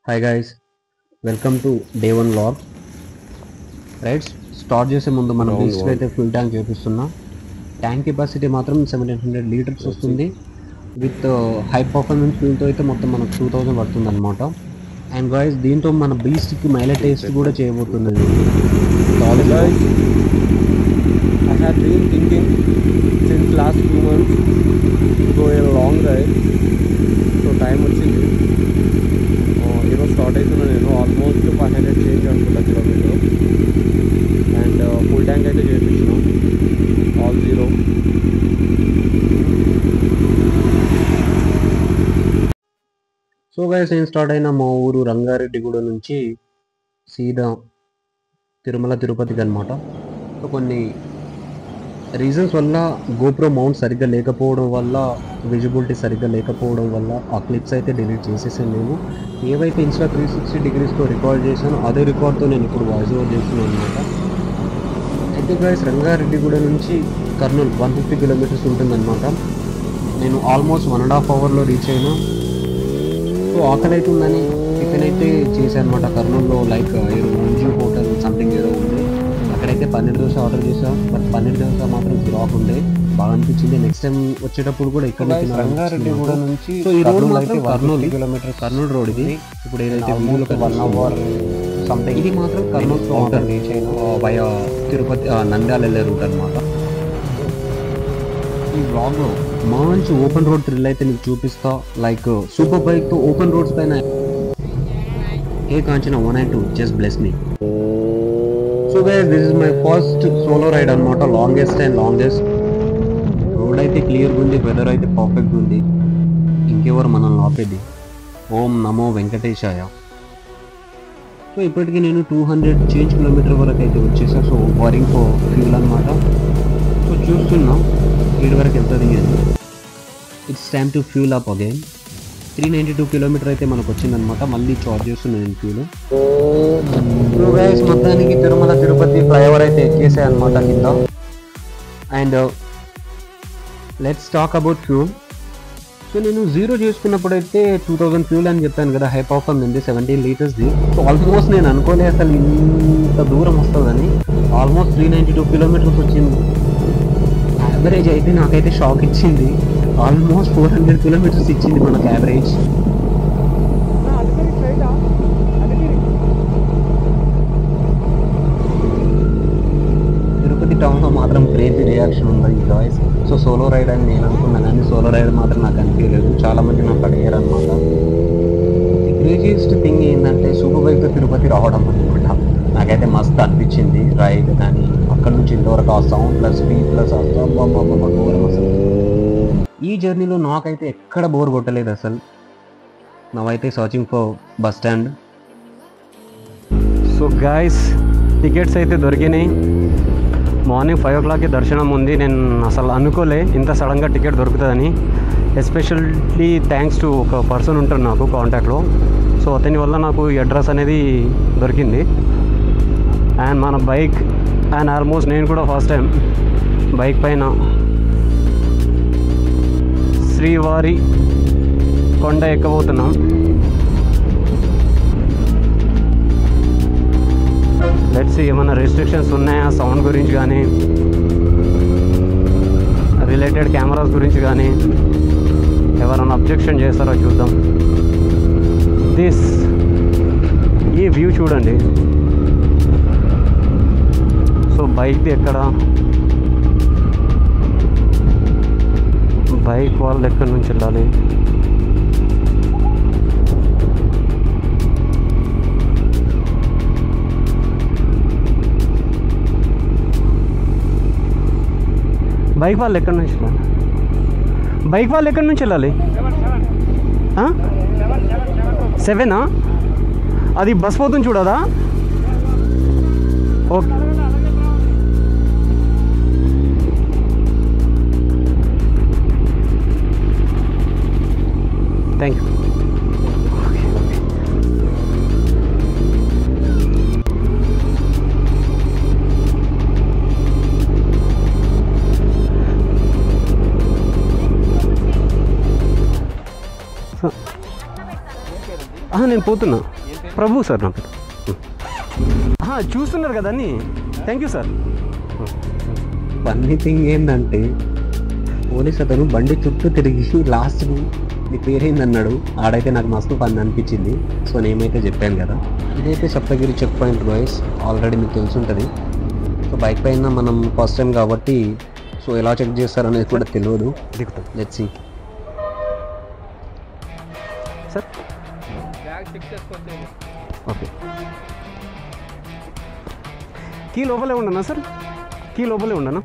Hi guys, welcome to day one vlog. Rights start చేసే ముందు మనం బేసిక్గా అయితే ఫుల్ ట్యాంక్ చేపిస్తున్నాం. ట్యాంక్ కెపాసిటీ మాత్రం 1700 లీటర్స్ వస్తుంది. విత్ హై పర్ఫార్మెన్స్ ఫ్యూల్తో అయితే మొత్తం మనకు 2000 పడుతుంది అనమాట. అండ్ గైస్ దీంతో మన బీస్ట్కి మైలేజ్ టెస్ట్ కూడా చేయబోతుంది. I had been thinking since last 2 months to go a long ride. So time వచ్చింది. ఈరోజు స్టార్ట్ అవుతున్నా నేను ఆల్మోస్ట్ 500 చేంజ్ అనుకుంటా కిలోమీటర్. అండ్ ఫుల్ ట్యాంక్ అయితే చేయించినాం, ఆల్ జీరో. సో గైస్ నేను స్టార్ట్ అయిన మా ఊరు రంగారెడ్డిగూడ నుంచి సీదా తిరుమల తిరుపతికి అనమాట. సో కొన్ని రీజన్స్ వల్ల గోప్రో మౌంట్ సరిగ్గా లేకపోవడం వల్ల, విజిబిలిటీ సరిగ్గా లేకపోవడం వల్ల ఆ క్లిప్స్ అయితే డిలీట్ చేసేసాను. నేను ఏవైతే ఇన్స్టా 360 డిగ్రీస్తో రికార్డ్ చేశానో అదే రికార్డ్తో నేను ఇప్పుడు వాయిస్ ఓవర్ చేస్తున్నాను అనమాట. అయితే గైస్ రంగారెడ్డిగూడ నుంచి కర్నూలు 150 కిలోమీటర్స్ ఉంటుందన్నమాట. నేను ఆల్మోస్ట్ 1.5 అవర్లో రీచ్ అయినా. సో ఆకలి అవుతుందని టిఫిన్ అయితే చేశాను అనమాట. కర్నూలులో లైక్ ఏదో ముంజు హోటల్ సంథింగ్ ఏదో ఉంది, అక్కడైతే పన్నీర్ దోశ ఆర్డర్ చేసాం. బట్ పన్నీర్ దోశ మాత్రం జిరాక్ ఉండే, బాగా అనిపించింది. నెక్స్ట్ టైం వచ్చేటప్పుడు కూడా ఇక్కడ రంగారెడ్డిగూడ నుంచి సో ఈ రోడ్ మాత్రం కర్నూలు కిలోమీటర్, కర్నూలు రోడ్ ఇది. ఇప్పుడు ఏదైతే 1 అవర్ సంథింగ్. ఇది మాత్రం కర్నూలు కౌంటర్ రీచ్ అయిన వయా తిరుపతి నంద్యాల వెళ్ళే రూట్ అనమాట. ఈ వ్లాగ్లో మంచి ఓపెన్ రోడ్ థ్రిల్ అయితే నీకు చూపిస్తా. లైక్ సూపర్ బైక్తో ఓపెన్ రోడ్స్ పైన ఏ కాంచిన 192 just bless me. So guys this is my first solo ride అనమాట, లాంగెస్ట్ అండ్ లాంగెస్ట్. రోడ్ అయితే క్లియర్గా ఉంది, వెదర్ అయితే పర్ఫెక్ట్గా ఉంది. ఇంకెవరు మనల్ని ఆపేది? ఓం నమో వెంకటేశాయ. సో ఇప్పటికీ నేను 200 చేంజ్ కిలోమీటర్ వరకు అయితే వచ్చేసా. సో వారింగ్ ఫర్ ఫ్యూల్ అనమాట. సో చూస్తున్నాం ఏడు వరకు వెళ్తుంది. It's time to fuel up again. 392 kilometre అయితే మనకు వచ్చిందనమాట. మళ్ళీ చార్జ్ చేస్తున్నాను నేను ఫ్యూల్. సో గైస్ మొత్తానికి తిరుమల తిరుపతి ఫ్లైఓవర్ అయితే ఎక్కేసాయి అనమాట కింద. And let's talk about fuel. So నేను జీరో చేసుకున్నప్పుడు అయితే 2000 ఫ్యూల్ అని చెప్పాను కదా, హై పర్ఫార్మ్ ఉంది 17 లీటర్స్ది. సో ఆల్మోస్ట్ నేను అనుకోలే అసలు ఇంత దూరం వస్తుందని. ఆల్మోస్ట్ 392 కిలోమీటర్స్ వచ్చింది. యావరేజ్ అయితే నాకైతే షాక్ ఇచ్చింది. ఆల్మోస్ట్ 400 కిలోమీటర్స్ ఇచ్చింది మనకు యావరేజ్. తిరుపతి టౌన్లో మాత్రం క్రేజీ రియాక్షన్ ఉంది ఈ గాయ్స్. సో సోలో రైడ్ అని నేను అనుకున్నాను, కానీ సోలో రైడ్ మాత్రం నాకు అనిపించలేదు. చాలామంది నాకు అడిగారు అనమాట. క్రేజియస్ట్ థింగ్ ఏంటంటే సూపర్ బైక్తో తిరుపతి రావడం అనమాట. నాకైతే మస్తు అనిపించింది రైడ్. కానీ అక్కడ నుంచి ఇంతవరకు ఆ సౌండ్ ప్లస్ స్పీడ్ ప్లస్ ఘోరం అసలు. ఈ జర్నీలో నాకైతే ఎక్కడ బోర్ కొట్టలేదు అసలు. నావైతే searching for bus stand. So guys tickets అయితే దొరికినాయి. మార్నింగ్ 5 o'clockకి దర్శనం ఉంది. నేను అసలు అనుకోలే ఇంత సడన్గా టికెట్ దొరుకుతుందని. ఎస్పెషల్లీ థ్యాంక్స్ టు ఒక పర్సన్ ఉంటారు నాకు కాంటాక్ట్లో. సో అతని వల్ల నాకు ఈ అడ్రస్ అనేది దొరికింది. అండ్ మన బైక్ అండ్ ఆల్మోస్ట్ నేను కూడా ఫస్ట్ టైం బైక్ పైన శ్రీవారి కొండ ఎక్కబోతున్నాం. లెట్స్ ఏమైనా రెస్ట్రిక్షన్స్ ఉన్నాయా సౌండ్ గురించి కానీ, రిలేటెడ్ కెమెరాస్ గురించి కానీ ఎవరైనా అబ్జెక్షన్ చేస్తారో చూద్దాం. ఈ వ్యూ చూడండి. సో బైక్ది ఎక్కడ, బైక్ వాళ్ళు ఎక్కడి నుంచి వెళ్ళాలి? బైక్ వాళ్ళు ఎక్కడి నుంచి వెళ్ళాలి? బైక్ వాళ్ళు ఎక్కడి నుంచి వెళ్ళాలి? 7 అది బస్ పోతుంది చూడదా? Okay thank you. నేను పోతున్నా. ప్రభు సార్ నా పేరు. చూస్తున్నారు కదా అన్నీ. Thank you sir. Funny thing ఏంటంటే పోలీస్ అతను బండి చుట్టూ తిరిగి లాస్ట్కు నీ పేరేందన్నాడు. ఆడైతే నాకు మస్తు ఫన్ అనిపించింది. సో నేమైతే చెప్పాను కదా, ఇదైతే Saptagiri check point boys. Already మీకు తెలిసి ఉంటుంది. సో బైక్ పైన మనం ఫస్ట్ టైం కాబట్టి సో ఎలా చెక్ చేస్తారనేది కూడా తెలియదు. Let's see. Sir okay, key లోపలే ఉండనా సార్? కీ లోపలే ఉండనా?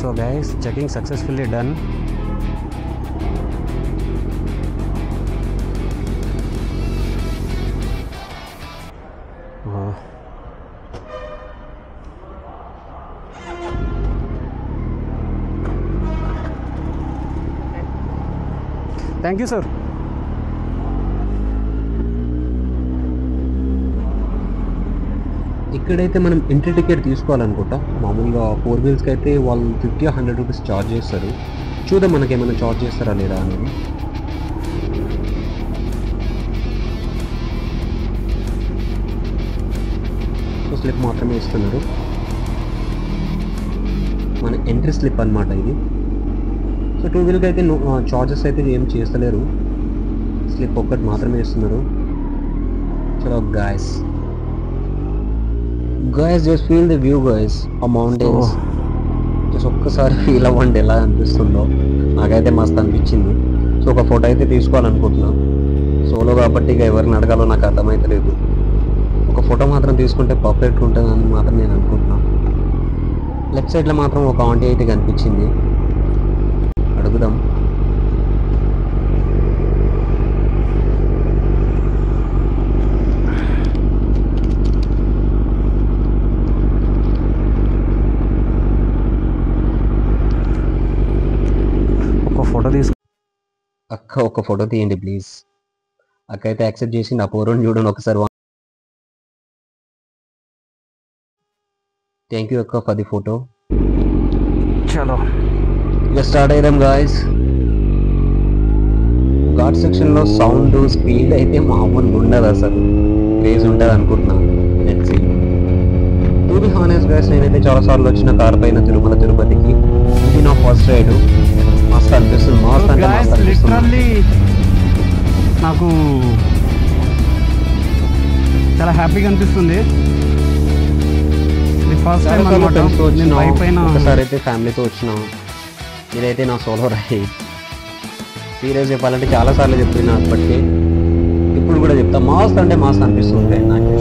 So guys, checking successfully done. Thank you sir. ఇక్కడైతే మనం ఎంట్రీ టికెట్ తీసుకోవాలనుకుంటా. మామూలుగా 4 వీల్స్కి అయితే వాళ్ళు 50-100 రూపీస్ ఛార్జ్ చేస్తారు. చూద్దాం మనకి ఏమైనా ఛార్జ్ చేస్తారా లేదా అనేది. సో స్లిప్ మాత్రమే ఇస్తున్నారు. మన ఎంట్రీ స్లిప్ అనమాట ఇది. సో 2 వీల్కి అయితే ఛార్జెస్ అయితే ఏం చేస్తలేరు. స్లిప్ ఒక్కటి మాత్రమే ఇస్తున్నారు. చలో guys, just feel the view guys, ఆ మౌంటైన్స్ జస్ట్ ఒక్కసారి ఫీల్ అవ్వండి ఎలా అనిపిస్తుందో. నాకైతే మస్తు అనిపించింది. సో ఒక ఫోటో అయితే తీసుకోవాలనుకుంటున్నాను. సోలో కాబట్టి ఇక ఎవరిని అడగాలో నాకు అర్థమైతే లేదు. ఒక ఫోటో మాత్రం తీసుకుంటే పర్ఫెక్ట్ ఉంటుందని మాత్రం నేను అనుకుంటున్నాను. లెఫ్ట్ సైడ్లో మాత్రం ఒక ఆంటీ అయితే కనిపించింది, అడుగుదాం. అక్క ఒక ఫోటో తీయండి ప్లీజ్. అక్క అయితే యాక్సెప్ట్ చేసింది. ఆ ఫోటోని చూడండి ఒకసారి. థ్యాంక్ యూ అక్క ఫర్ ది ఫోటో. చలో ఇక స్టార్ట్ అయ్యాం గాయస్. ఘాట్ సెక్షన్లో సౌండ్ స్పీడ్ అయితే మామూలుగా ఉండదు, అసలు క్రేజ్ ఉంటుంది అనుకుంటున్నాను. Let's see. To be honest guys, నేనైతే చాలాసార్లు వచ్చిన కార్ పైన తిరుమల తిరుపతికి. ఇది నా ఫస్ట్ రైడ్. మస్తు అనిపిస్తుంది. మస్తు అంటే మస్తు లిటరల్లీ నాకు చాలా హ్యాపీగా అనిపిస్తుంది. ఫస్ట్ టైం ఒకసారి అయితే ఫ్యామిలీతో వచ్చినాం. ఇదైతే నా సోలో రైడ్. సీరియస్ చెప్పాలంటే చాలాసార్లు చెప్పిన అప్పటికే, ఇప్పుడు కూడా చెప్తా. మస్తు అంటే మస్తు అనిపిస్తుంది నాకు.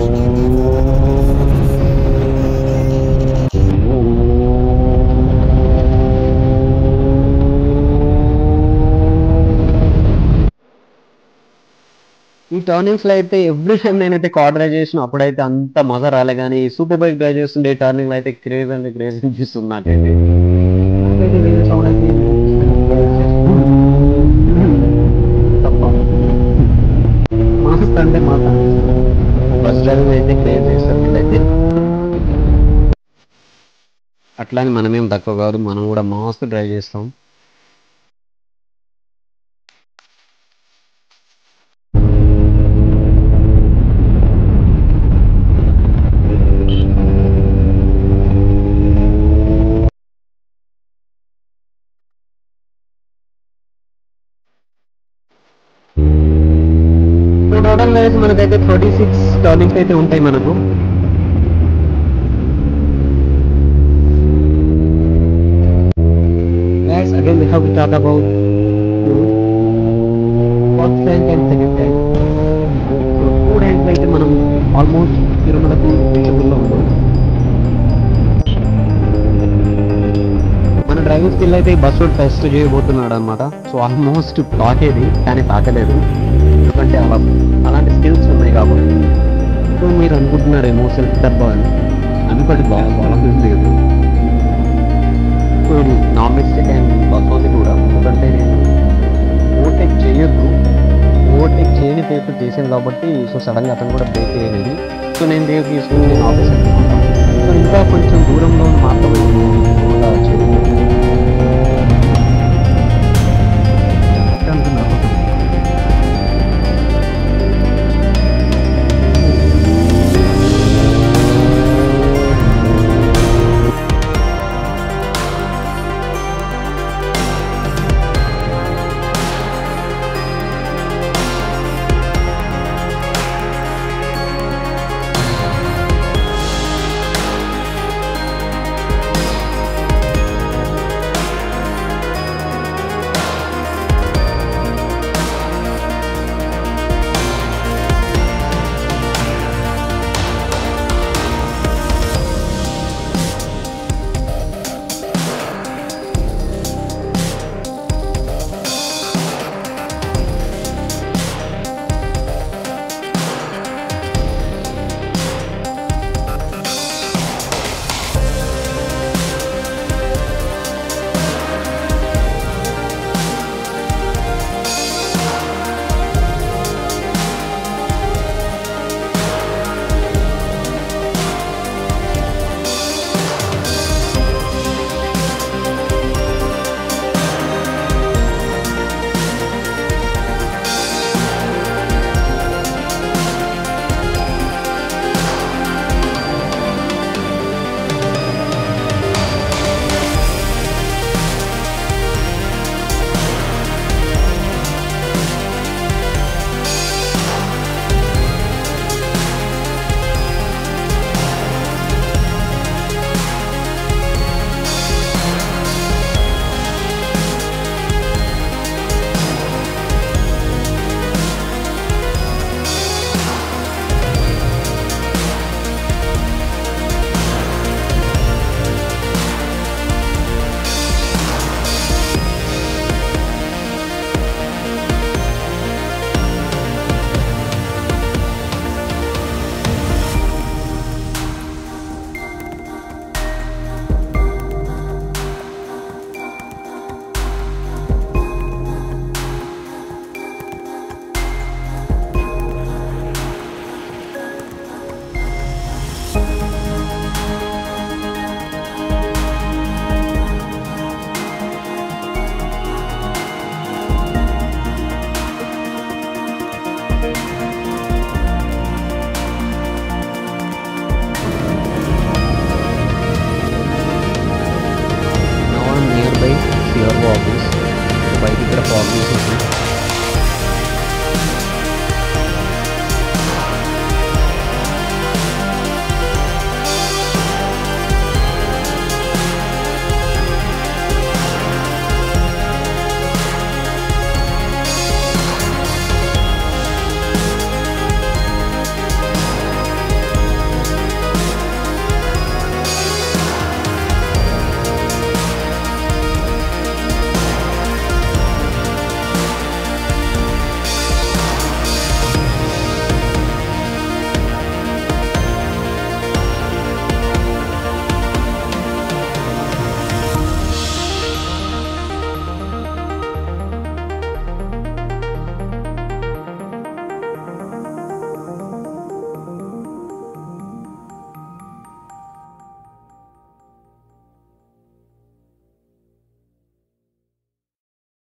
ఈ టర్నింగ్స్లో అయితే ఎవ్రీ టైం నేనైతే కార్ డ్రైవ్ చేసిన అప్పుడైతే అంత మజా రాలే, కానీ సూపర్ బైక్ డ్రైవ్ చేస్తుండే టర్నింగ్లో అయితే క్రేజ్ అంటే క్రేజ్ అనిపిస్తుంది నాకైతే. మస్తు అంటే మస్తు బస్ డ్రైవింగ్ అయితే క్రేజ్ చేస్తారు వీళ్ళైతే. అట్లానే మనమేం తక్కువ కాదు, మనం కూడా మస్తు డ్రైవ్ చేస్తాం. టోటల్ గా మనకైతే 36 టర్నింగ్స్ అయితే ఉంటాయి మనకు. Guys, again we have to talk about first rank and second rank. So 2 ranks అయితే మనం ఆల్మోస్ట్ తిరుమలకు రీచబుల్లో ఉన్నాం. మన డ్రైవింగ్ స్కిల్ అయితే బస్ రోడ్ టెస్ట్ చేయబోతున్నాడు అనమాట. సో ఆల్మోస్ట్ తాకేది కానీ తాకలేదు, ఎందుకంటే అలాంటి స్కిల్స్ ఉన్నాయి కాబట్టి. సో మీరు అనుకుంటున్నారేమో సెల్ఫ్ డబ్బా అని, అనుకోండి బాగుంది. సో ఇది నా మిస్టేక్ అండ్ బస్ ఉంది కూడా, ఎందుకంటే నేను ఓవర్టేక్ చేయొద్దు, ఓవర్టేక్ చేయని పేపర్ చేశాను కాబట్టి. సో సడన్గా అతను కూడా బ్రేక్ చేయలేదు. సో నేను బ్రేక్ తీసుకుని నేను ఆఫీస్ అనుకుంటాను. సో ఇంకా కొంచెం దూరంలో